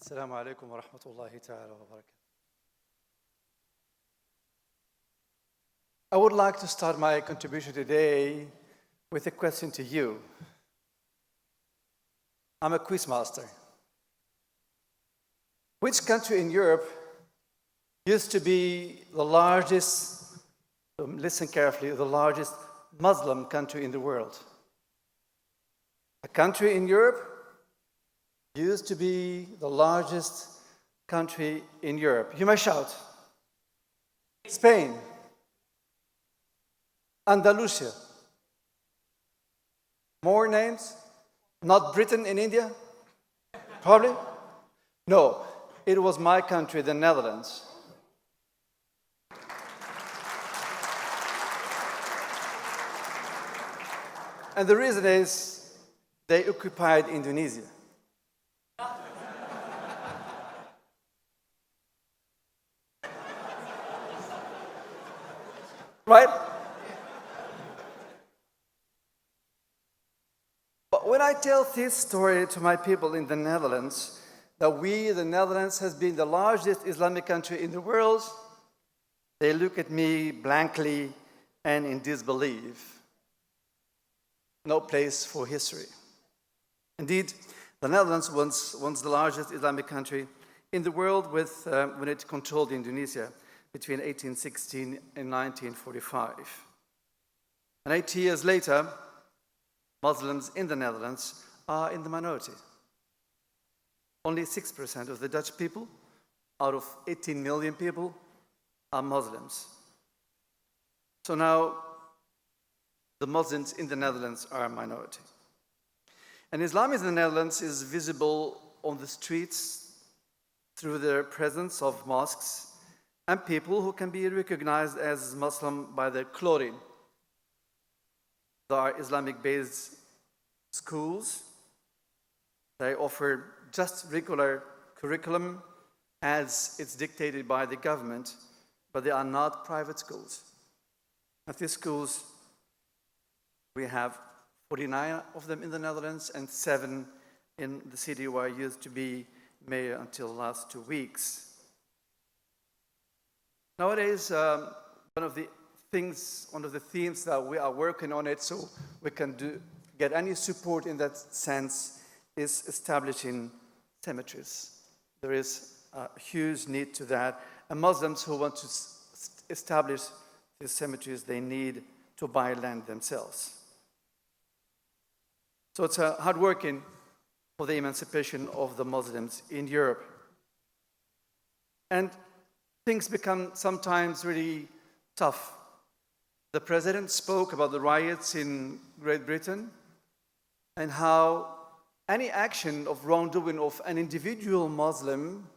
السلام عليكم ورحمة الله تعالى وبركاته. I would like to start my contribution today with a question to you. I'm a quiz master. Which country in Europe used to be the largest, listen carefully, the largest Muslim country in the world? A country in Europe used to be the largest country in Europe. You may shout. Spain. Andalusia. More names? Not Britain in India? Probably? No, it was my country, the Netherlands. And the reason is they occupied Indonesia. Right? But when I tell this story to my people in the Netherlands, that the Netherlands, has been the largest Islamic country in the world, they look at me blankly and in disbelief. No place for history. Indeed, the Netherlands was once the largest Islamic country in the world when it controlled Indonesia between 1816 and 1945. And 80 years later, Muslims in the Netherlands are in the minority. Only 6% of the Dutch people, out of 18 million people, are Muslims. So now, the Muslims in the Netherlands are a minority. And Islam in the Netherlands is visible on the streets through the presence of mosques and people who can be recognized as Muslim by their clothing. There are Islamic-based schools. They offer just regular curriculum as it's dictated by the government, but they are not private schools. At these schools, we have 49 of them in the Netherlands and 7 in the city where I used to be mayor until the last 2 weeks. Nowadays, one of the themes that we are working on it so we can get any support in that sense is establishing cemeteries. There is a huge need to that. And Muslims who want to establish these cemeteries, they need to buy land themselves. So it's hard working for the emancipation of the Muslims in Europe. And things become sometimes really tough. The president spoke about the riots in Great Britain and how any action of wrongdoing of an individual Muslim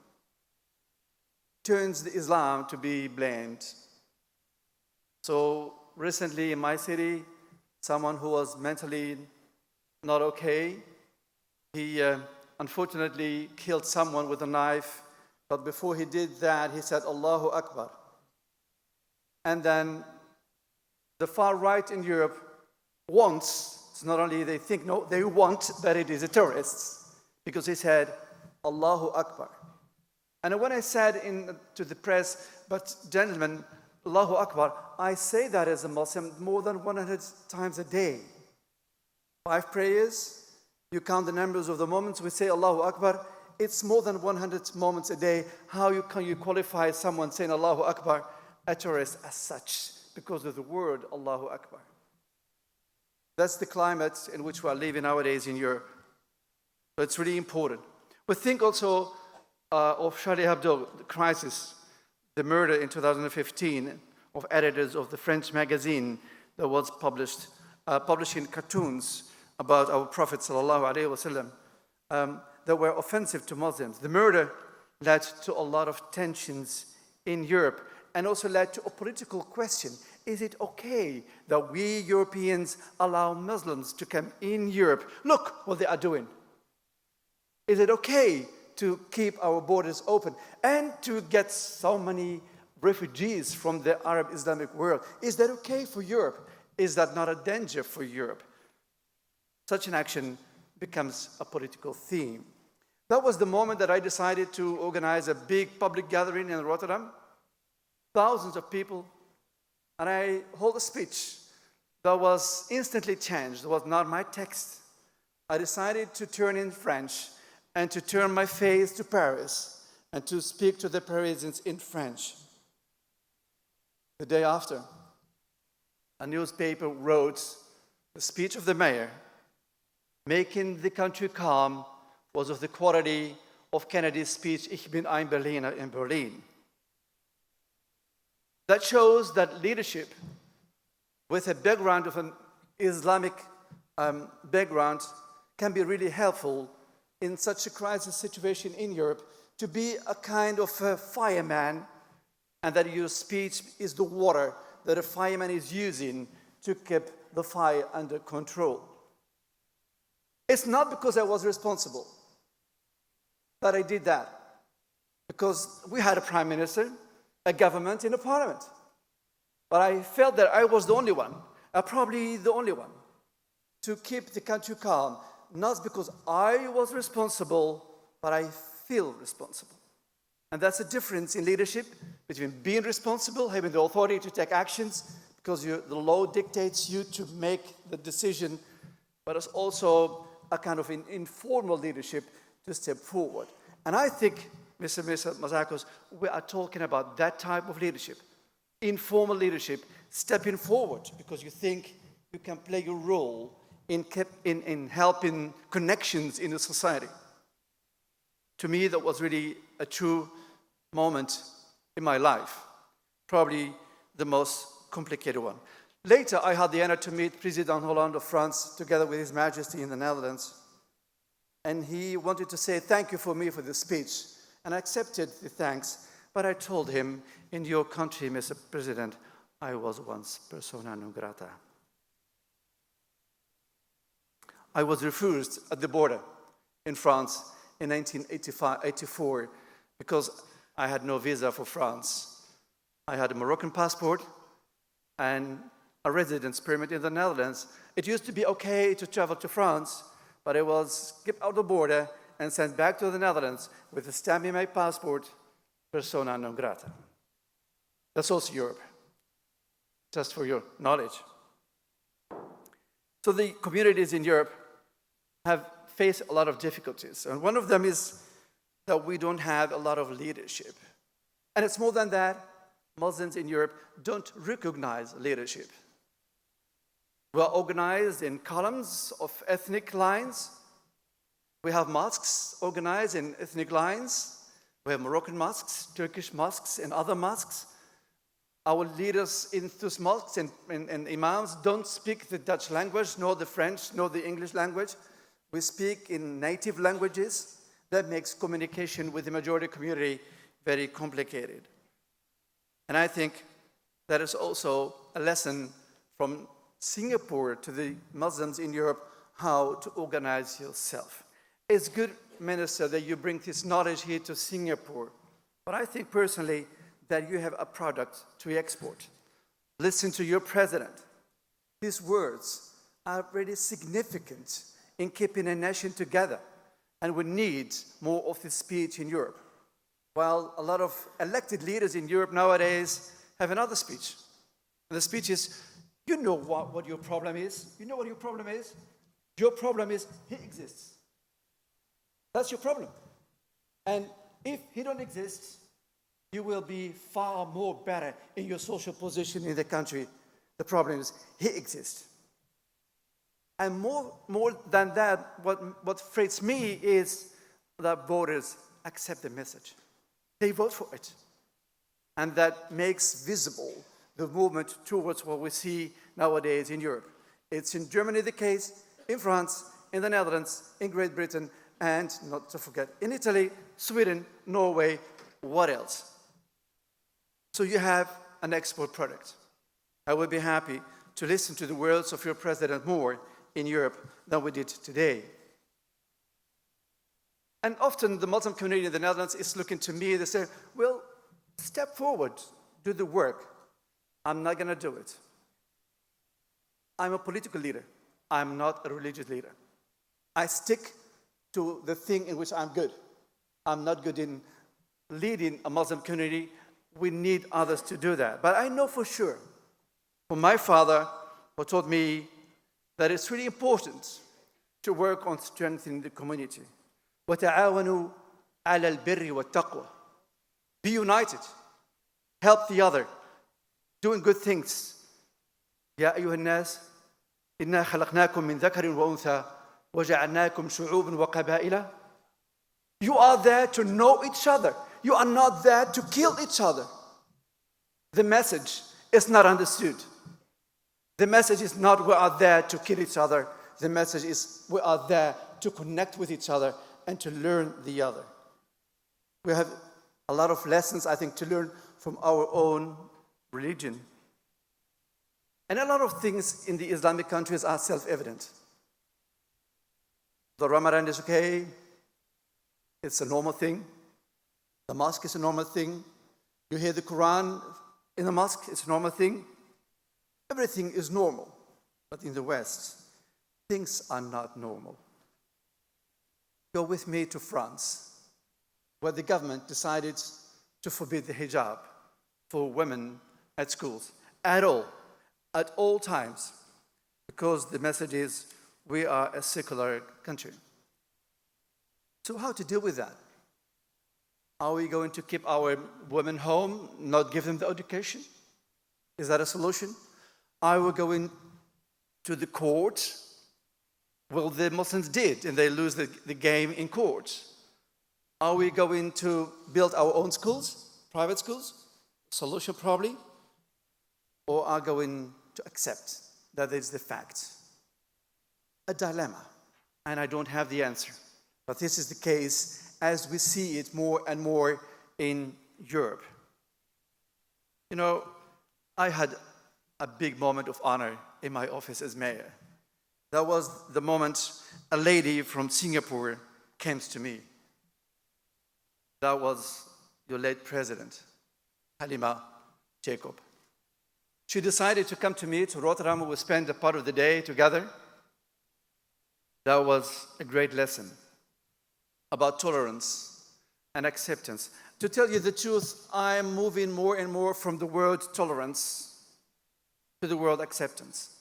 turns the Islam to be blamed. So recently in my city, someone who was mentally not okay, he unfortunately killed someone with a knife, but before he did that, he said, Allahu Akbar. And then the far right in Europe wants, it's not only they think, no, they want that it is a terrorist, because he said, Allahu Akbar. And when I said to the press, but gentlemen, Allahu Akbar, I say that as a Muslim more than 100 times a day. 5 prayers, you count the numbers of the moments we say Allahu Akbar, it's more than 100 moments a day. How can you qualify someone saying Allahu Akbar a terrorist as such because of the word Allahu Akbar? That's the climate in which we are living nowadays in Europe. So it's really important. We think also of Charlie Hebdo, the crisis, the murder in 2015 of editors of the French magazine that was publishing cartoons about our Prophet sallallahu alaihi wasallam that were offensive to Muslims. The murder led to a lot of tensions in Europe and also led to a political question. Is it okay that we Europeans allow Muslims to come in Europe? Look what they are doing. Is it okay to keep our borders open and to get so many refugees from the Arab Islamic world? Is that okay for Europe? Is that not a danger for Europe? Such an action becomes a political theme. That was the moment that I decided to organize a big public gathering in Rotterdam, thousands of people, and I hold a speech that was instantly changed. It was not my text. I decided to turn in French and to turn my face to Paris and to speak to the Parisians in French. The day after, a newspaper wrote the speech of the mayor, making the country calm, was of the quality of Kennedy's speech, Ich bin ein Berliner in Berlin. That shows that leadership with a background of an Islamic background can be really helpful in such a crisis situation in Europe, to be a kind of a fireman, and that your speech is the water that a fireman is using to keep the fire under control. It's not because I was responsible that I did that, because we had a prime minister, a government, and a parliament. But I felt that I was the only one, probably the only one, to keep the country calm, not because I was responsible, but I feel responsible. And that's the difference in leadership between being responsible, having the authority to take actions, because the law dictates you to make the decision, but it's also a kind of an informal leadership to step forward. And I think, Mr. Mazakos, we are talking about that type of leadership, informal leadership, stepping forward because you think you can play your role in helping connections in the society. To me, that was really a true moment in my life, probably the most complicated one. Later, I had the honor to meet President Hollande of France together with His Majesty in the Netherlands. And he wanted to say thank you for me for the speech. And I accepted the thanks, but I told him, in your country, Mr. President, I was once persona non grata. I was refused at the border in France in 1984 because I had no visa for France. I had a Moroccan passport and a residence permit in the Netherlands. It used to be okay to travel to France, but I was skipped out the border and sent back to the Netherlands with a stamp in my passport, persona non grata. That's also Europe, just for your knowledge. So the communities in Europe have faced a lot of difficulties. And one of them is that we don't have a lot of leadership. And it's more than that. Muslims in Europe don't recognize leadership. We are organized in columns of ethnic lines. We have mosques organized in ethnic lines. We have Moroccan mosques, Turkish mosques, and other mosques. Our leaders in those mosques and imams don't speak the Dutch language, nor the French, nor the English language. We speak in native languages. That makes communication with the majority community very complicated. And I think that is also a lesson from Singapore to the Muslims in Europe, how to organize yourself. It's good, Minister, that you bring this knowledge here to Singapore. But I think personally that you have a product to export. Listen to your president. His words are really significant in keeping a nation together. And we need more of this speech in Europe. While a lot of elected leaders in Europe nowadays have another speech. And the speech is, you know what your problem is. You know what your problem is? Your problem is he exists. That's your problem. And if he don't exist, you will be far more better in your social position in the country. The problem is he exists. And more than that, what frustrates me is that voters accept the message. They vote for it. And that makes visible the movement towards what we see nowadays in Europe. It's in Germany the case, in France, in the Netherlands, in Great Britain, and not to forget, in Italy, Sweden, Norway, what else? So you have an export product. I would be happy to listen to the words of your president more in Europe than we did today. And often the Muslim community in the Netherlands is looking to me, they say, well, step forward, do the work. I'm not going to do it. I'm a political leader. I'm not a religious leader. I stick to the thing in which I'm good. I'm not good in leading a Muslim community. We need others to do that. But I know for sure, from my father, who taught me that it's really important to work on strengthening the community. وَتَعَاوَنُوا عَلَى الْبِرِّ وَالتَّقْوَى. Be united. Help the other. Doing good things. يَا أَيُّهَا النَّاسِ إِنَّا خَلَقْنَاكُم مِّن ذَكَرٍ وَأُنثَى وَجَعَلْنَاكُمْ شُعُوبًا وَقَبَائِلَ. You are there to know each other. You are not there to kill each other. The message is not understood. The message is not we are there to kill each other. The message is we are there to connect with each other and to learn the other. We have a lot of lessons, I think, to learn from our own religion. And a lot of things in the Islamic countries are self-evident. The Ramadan is okay. It's a normal thing. The mosque is a normal thing. You hear the Quran in the mosque, it's a normal thing. Everything is normal. But in the West, things are not normal. Go with me to France, where the government decided to forbid the hijab for women at schools, at all times, because the message is we are a secular country. So how to deal with that? Are we going to keep our women home, not give them the education? Is that a solution? Are we going to the court? Well, the Muslims did, and they lose the game in court. Are we going to build our own schools, private schools? Solution probably. Or are going to accept that is the fact? A dilemma, and I don't have the answer. But this is the case as we see it more and more in Europe. You know, I had a big moment of honor in my office as mayor. That was the moment a lady from Singapore came to me. That was your late president, Halima Jacob. She decided to come to me to Rotterdam. We spent a part of the day together. That was a great lesson about tolerance and acceptance. To tell you the truth, I'm moving more and more from the word tolerance to the word acceptance.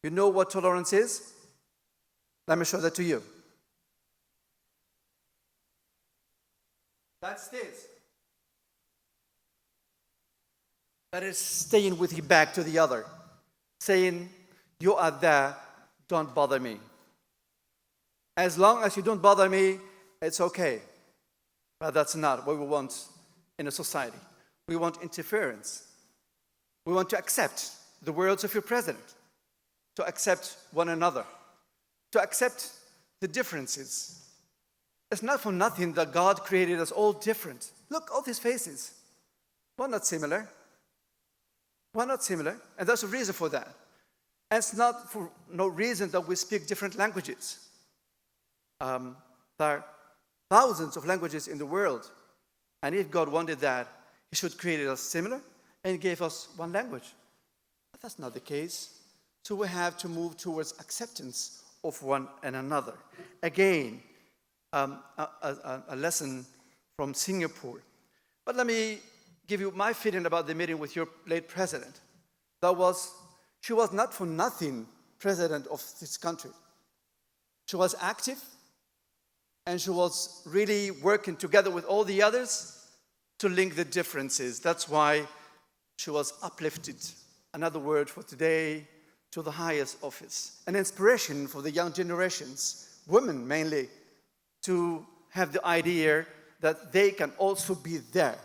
You know what tolerance is? Let me show that to you. That's this. That is staying with your back to the other, saying, you are there, don't bother me. As long as you don't bother me, it's okay. But that's not what we want in a society. We want interference. We want to accept the words of your president, to accept one another, to accept the differences. It's not for nothing that God created us all different. Look, all these faces. We're not similar. We're not similar, and there's a reason for that. And it's not for no reason that we speak different languages. There are thousands of languages in the world, and if God wanted that, He should create us similar and gave us one language. But that's not the case. So we have to move towards acceptance of one and another. Again, a lesson from Singapore. But let me give you my feeling about the meeting with your late president. She was not for nothing president of this country. She was active, and she was really working together with all the others to link the differences. That's why she was uplifted. Another word for today, to the highest office. An inspiration for the young generations, women mainly, to have the idea that they can also be there.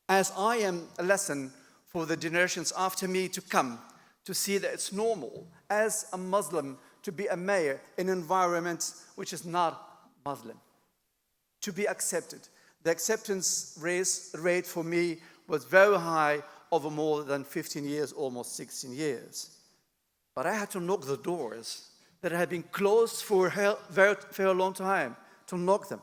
As I am a lesson for the generations after me to come, to see that it's normal as a Muslim to be a mayor in an environment which is not Muslim, to be accepted. The acceptance rate for me was very high over more than 15 years, almost 16 years. But I had to knock the doors that had been closed for a very long time, to knock them,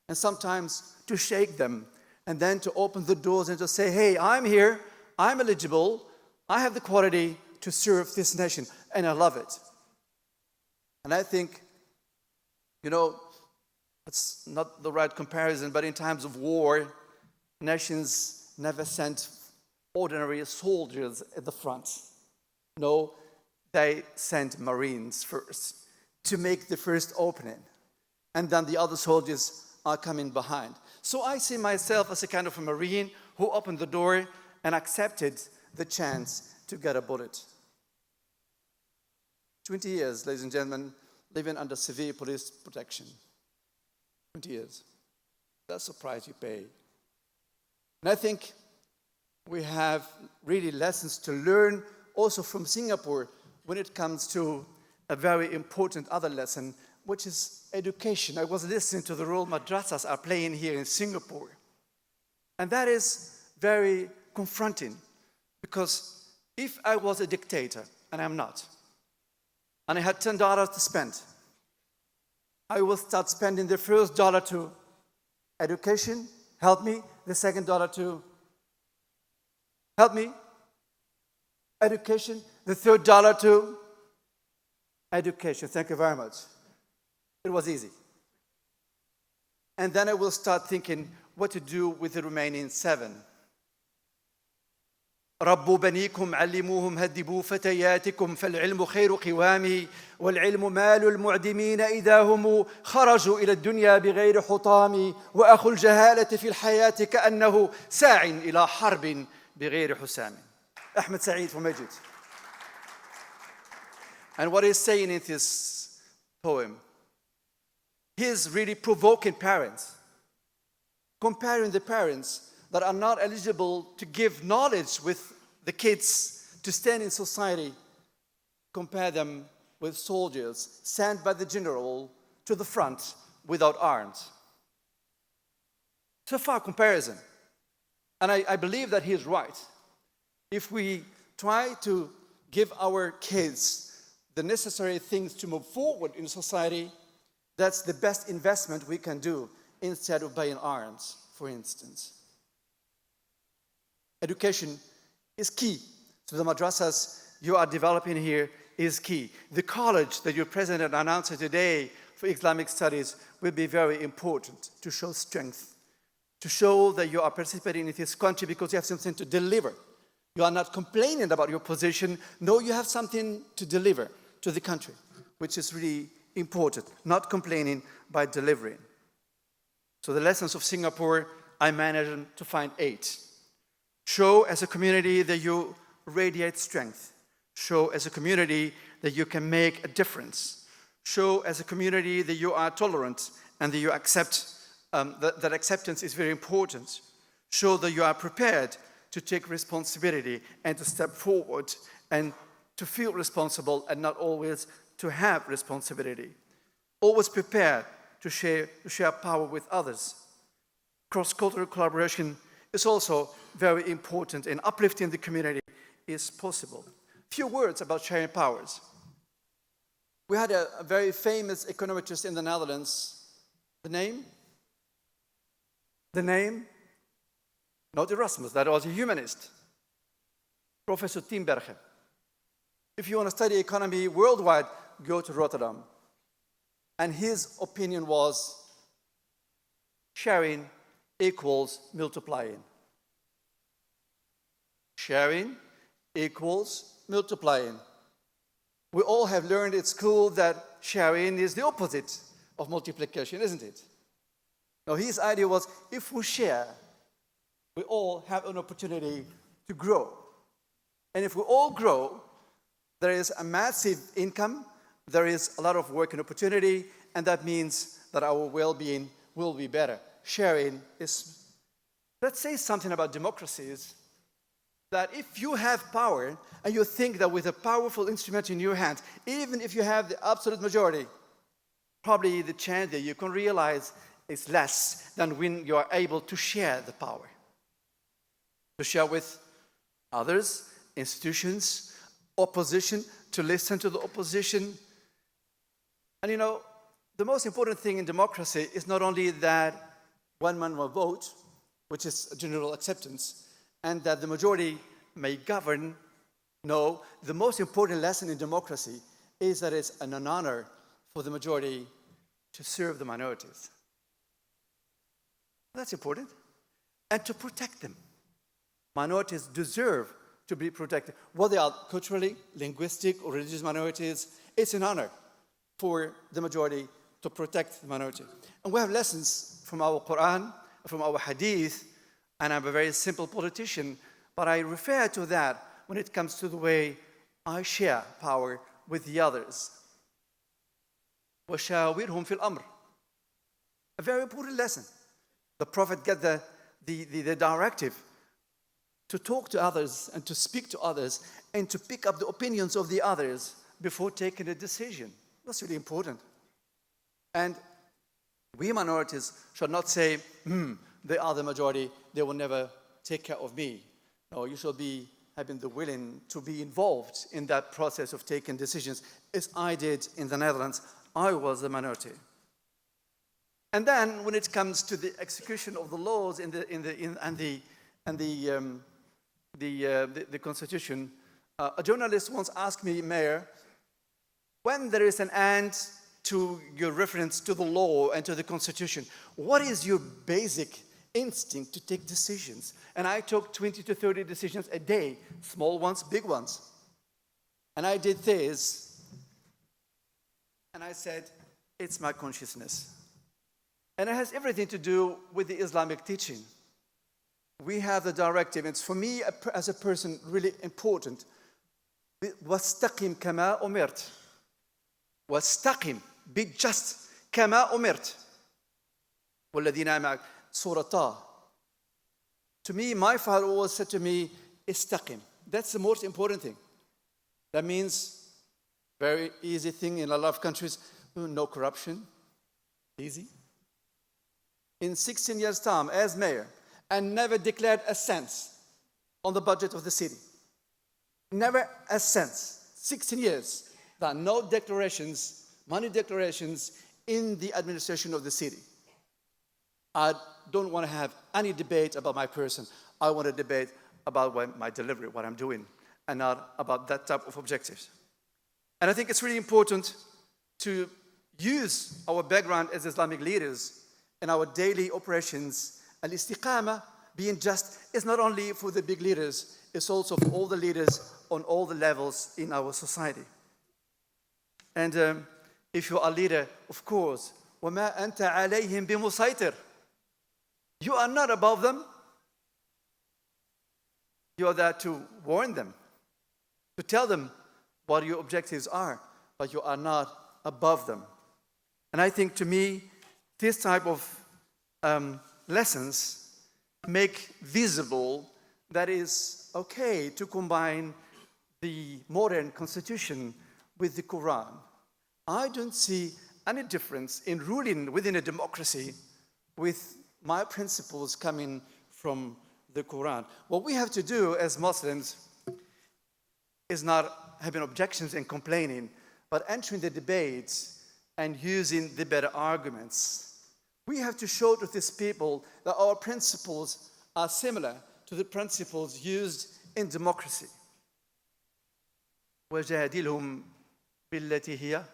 and sometimes to shake them, and then to open the doors and to say, hey, I'm here, I'm eligible, I have the quality to serve this nation, and I love it. And I think, you know, It's not the right comparison, but in times of war, nations never sent ordinary soldiers at the front. No, they sent Marines first to make the first opening. And then the other soldiers are coming behind. So I see myself as a kind of a Marine who opened the door and accepted the chance to get a bullet. 20 years, ladies and gentlemen, living under severe police protection. 20 years. That's the price you pay. And I think we have really lessons to learn also from Singapore when it comes to a very important other lesson, which is education. I was listening to the role madrasas are playing here in Singapore. And that is very confronting, because if I was a dictator, and I'm not, and I had $10 to spend, I will start spending the first dollar to education, help me, the second dollar to help me, education, the third dollar to education. Thank you very much. It was easy. And then I will start thinking what to do with the remaining 7. ربوا بنيكم علموهم هذبوا فتياتكم فالعلم خير قوامه والعلم مال المعدمين إذا هم خرجوا إلى الدنيا بغير حطام وأخو الجهالة في الحياة كأنه ساع إلى حرب بغير حسام. Ahmed Saeed from Egypt. And what he's saying in this poem, he's really provoking parents, comparing the parents that are not eligible to give knowledge with the kids to stand in society, compare them with soldiers sent by the general to the front without arms. It's a far comparison. And I believe that he is right. If we try to give our kids the necessary things to move forward in society, that's the best investment we can do instead of buying arms, for instance. Education is key. So the madrasas you are developing here is key. The college that your president announced today for Islamic studies will be very important to show strength, to show that you are participating in this country because you have something to deliver. You are not complaining about your position. No, you have something to deliver to the country, which is really important. Not complaining by delivering. So the lessons of Singapore, I managed to find 8. Show as a community that you radiate strength. Show as a community that you can make a difference. Show as a community that you are tolerant and that you accept, that acceptance is very important. Show that you are prepared to take responsibility and to step forward and to feel responsible and not always to have responsibility. Always prepared to share power with others. Cross-cultural collaboration is also very important, and uplifting the community is possible. Few words about sharing powers. We had a very famous econometrist in the Netherlands. The name? The name? Not Erasmus, that was a humanist. Professor Tienbergen. If you want to study economy worldwide, go to Rotterdam. And his opinion was sharing equals multiplying. Sharing equals multiplying. We all have learned at school that sharing is the opposite of multiplication, isn't it? Now, his idea was if we share, we all have an opportunity to grow. And if we all grow, there is a massive income, there is a lot of work and opportunity, and that means that our well-being will be better. Sharing is, let's say something about democracies, that if you have power and you think that with a powerful instrument in your hand, even if you have the absolute majority, probably the chance that you can realize is less than when you are able to share the power. To share with others, institutions, opposition, to listen to the opposition. And you know, the most important thing in democracy is not only that one man will vote, which is a general acceptance, and that the majority may govern. No, the most important lesson in democracy is that it's an honor for the majority to serve the minorities. That's important. And to protect them. Minorities deserve to be protected. Whether they are culturally, linguistic, or religious minorities, it's an honor for the majority to protect the minority. And we have lessons from our Quran, from our Hadith, and I'm a very simple politician, but I refer to that when it comes to the way I share power with the others. وَشَاوِرْهُمْ فِي الْأَمْرِ. A very important lesson. The Prophet got the directive to talk to others and to speak to others and to pick up the opinions of the others before taking a decision. That's really important. And we minorities should not say, they are the majority, they will never take care of me. No, you should be having the willing to be involved in that process of taking decisions, as I did in the Netherlands. I was the minority. And then, when it comes to the execution of the laws and the Constitution, a journalist once asked me, Mayor, when there is an end to your reference to the law and to the Constitution, what is your basic instinct to take decisions? And I took 20 to 30 decisions a day, small ones, big ones. And I did this, and I said, it's my consciousness. And it has everything to do with the Islamic teaching. We have the directive, it's for me as a person really important. وَاسْتَقِمْ كَمَا أُمِرْتَ. وَاسْتَقِمْ, be just, كَمَا أُمِرْتَ. وَالَّذِينَ مَعَكَ. Surah Taha. To me, my father always said to me, istaqim. That's the most important thing. That means, very easy thing in a lot of countries, no corruption, easy. In 16 years' time as mayor, and never declared a cent on the budget of the city. Never a cent. 16 years. There are no declarations, money declarations in the administration of the city. I don't want to have any debate about my person. I want to debate about my delivery, what I'm doing, and not about that type of objectives. And I think it's really important to use our background as Islamic leaders in our daily operations. Al-istiqama, being just, is not only for the big leaders, it's also for all the leaders on all the levels in our society. And if you are a leader, of course, وَمَا أَنْتَ عَلَيْهِمْ بِمُسَيْطِرٍ. You are not above them. You are there to warn them, to tell them what your objectives are, but you are not above them. And I think, to me, this type of lessons make visible that it's okay to combine the modern constitution with the Quran. I don't see any difference in ruling within a democracy with my principles coming from the Quran. What we have to do as Muslims is not having objections and complaining, but entering the debates and using the better arguments. We have to show to these people that our principles are similar to the principles used in democracy. وَجَادِلْهُمْ بِالَّتِي هِيَ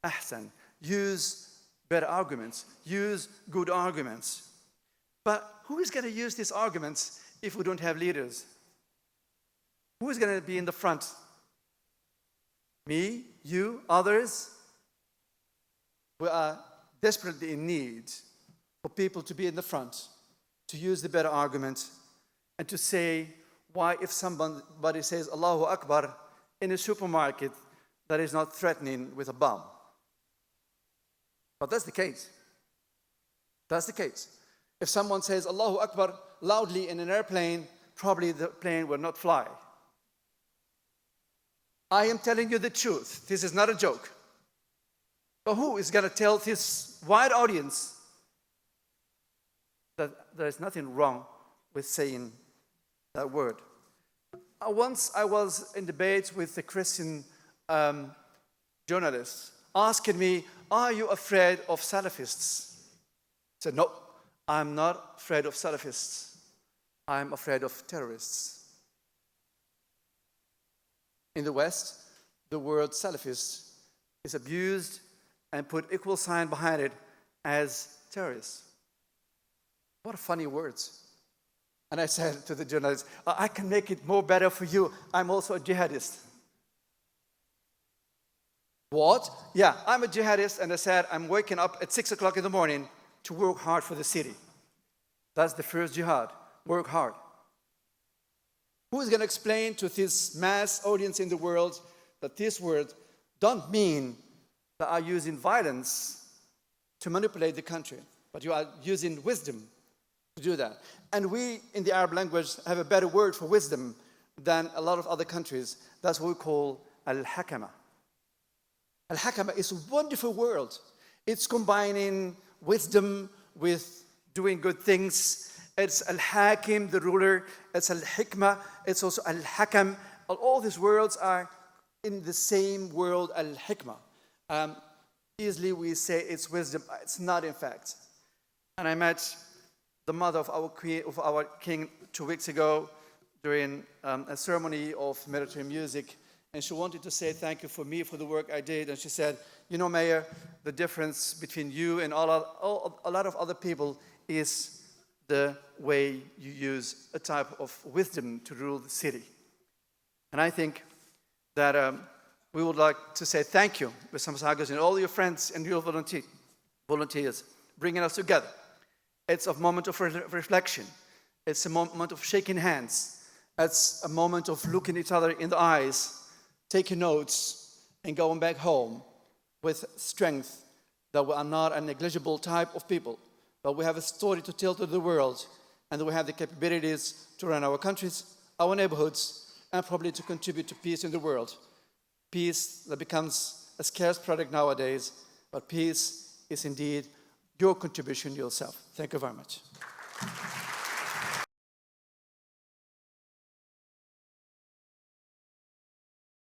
أَحْسَنُ. Use better arguments, use good arguments. But who is going to use these arguments if we don't have leaders? Who is going to be in the front? Me, you, others? We are desperately in need for people to be in the front, to use the better argument, and to say why, if somebody says Allahu Akbar in a supermarket, that is not threatening with a bomb. But that's the case. That's the case. If someone says Allahu Akbar loudly in an airplane, probably the plane will not fly. I am telling you the truth. This is not a joke. But who is going to tell this wide audience that there is nothing wrong with saying that word? Once I was in debates with a Christian journalist asking me, are you afraid of Salafists? I said, no, I'm not afraid of Salafists. I'm afraid of terrorists. In the West, the word Salafist is abused and put equal sign behind it as terrorists. What funny words. And I said to the journalist, I can make it more better for you. I'm also a jihadist. What? Yeah, I'm a jihadist, and I said, I'm waking up at 6 o'clock in the morning to work hard for the city. That's the first jihad, work hard. Who is going to explain to this mass audience in the world that these words don't mean that are using violence to manipulate the country, but you are using wisdom to do that. And we, in the Arab language, have a better word for wisdom than a lot of other countries. That's what we call al-hakama. Al-hakama is a wonderful word. It's combining wisdom with doing good things. It's al-hakim, the ruler. It's al-hikmah. It's also al-hakam. All these words are in the same word, al-hikmah. Easily we say it's wisdom. It's not, in fact. And I met the mother of our king 2 weeks ago during a ceremony of military music. And she wanted to say thank you for me, for the work I did. And she said, you know, Mayor, the difference between you and a lot of other people is the way you use a type of wisdom to rule the city. And I think that we would like to say thank you, Mr. Masagos, and all your friends and your volunteers bringing us together. It's a moment of reflection. It's a moment of shaking hands. It's a moment of looking each other in the eyes, taking notes, and going back home with strength that we are not a negligible type of people, but we have a story to tell to the world, and that we have the capabilities to run our countries, our neighborhoods, and probably to contribute to peace in the world. Peace that becomes a scarce product nowadays, but peace is indeed your contribution yourself. Thank you very much.